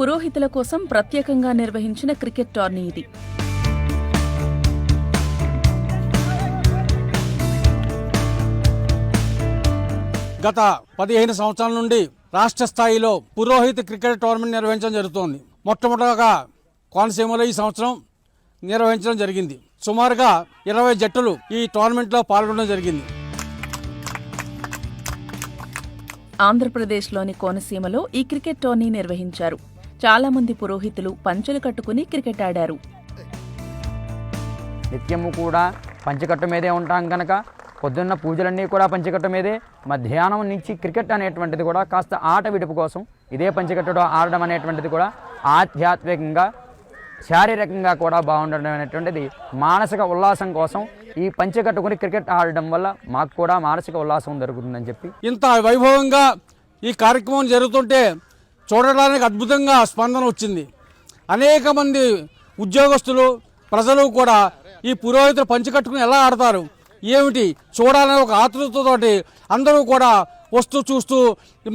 పురోహితుల కోసం ప్రత్యేకంగా నిర్వహించిన క్రికెట్ టోర్నీ ఇది. గత 15 సంవత్సరాల నుండి రాష్ట్ర స్థాయిలో పురోహిత క్రికెట్ టోర్నమెంట్ నిర్వహించడం జరుగుతోంది. మొట్టమొదటిగా కోనసీమలో ఈ సంవత్సరం నిర్వహించడం జరిగింది. సుమారుగా 20 జట్టులు ఈ టోర్నమెంట్లో పాల్గొనడం జరిగింది. ఆంధ్రప్రదేశ్లోని కోనసీమలో ఈ క్రికెట్ టోర్నీ నిర్వహించారు. చాలా మంది పురోహితులు పంచెలు కట్టుకుని క్రికెట్ ఆడారు. నిత్యము కూడా పంచకట్టు మీదే ఉంటాం కనుక పొద్దున్న పూజలన్నీ కూడా పంచకట్టు మీదే. మధ్యాహ్నం నుంచి క్రికెట్ అనేటువంటిది కూడా కాస్త ఆట విడుపు కోసం ఇదే పంచకట్టులో ఆడడం అనేటువంటిది కూడా ఆధ్యాత్మికంగా శారీరకంగా కూడా బాగుండడం అనేటువంటిది మానసిక ఉల్లాసం కోసం ఈ పంచకట్టుకుని క్రికెట్ ఆడడం వల్ల మాకు కూడా మానసిక ఉల్లాసం జరుగుతుందని చెప్పి ఇంత వైభవంగా ఈ కార్యక్రమం జరుగుతుంటే చూడడానికి అద్భుతంగా స్పందన వచ్చింది. అనేక మంది ఉద్యోగస్తులు ప్రజలు కూడా ఈ పురోహితులు పంచకట్టుకుని ఎలా ఆడతారు ఏమిటి చూడాలనే ఒక ఆతృతతోటి అందరూ కూడా వస్తూ చూస్తూ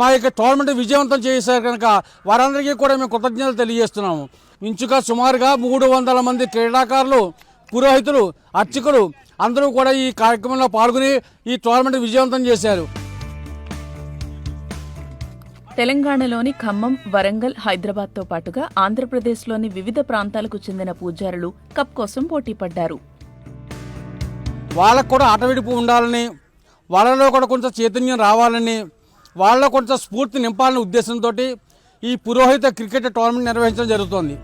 మా యొక్క టోర్నమెంట్ విజయవంతం చేశారు కనుక వారందరికీ కూడా మేము కృతజ్ఞతలు తెలియజేస్తున్నాము. ఇంచుగా సుమారుగా 300 మంది క్రీడాకారులు, పురోహితులు, అర్చకులు అందరూ కూడా ఈ కార్యక్రమంలో పాల్గొని ఈ టోర్నమెంట్ విజయవంతం చేశారు. తెలంగాణలోని ఖమ్మం, వరంగల్, హైదరాబాద్తో పాటుగా ఆంధ్రప్రదేశ్లోని వివిధ ప్రాంతాలకు చెందిన పూజారులు కప్ కోసం పోటీ పడ్డారు. వాళ్ళకు కూడా ఆట విడుపు ఉండాలని, వాళ్ళలో కూడా కొంచెం చైతన్యం రావాలని, వాళ్ళలో కొంచెం స్ఫూర్తి నింపాలనే ఉద్దేశంతో ఈ పురోహిత క్రికెట్ టోర్నమెంట్ నిర్వహించడం జరుగుతోంది.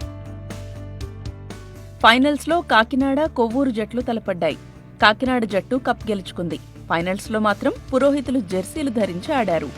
ఫైనల్స్లో కాకినాడ, కొవ్వూరు జట్లు తలపడ్డాయి. కాకినాడ జట్టు కప్ గెలుచుకుంది. ఫైనల్స్లో మాత్రం పురోహితులు జెర్సీలు ధరించి ఆడారు.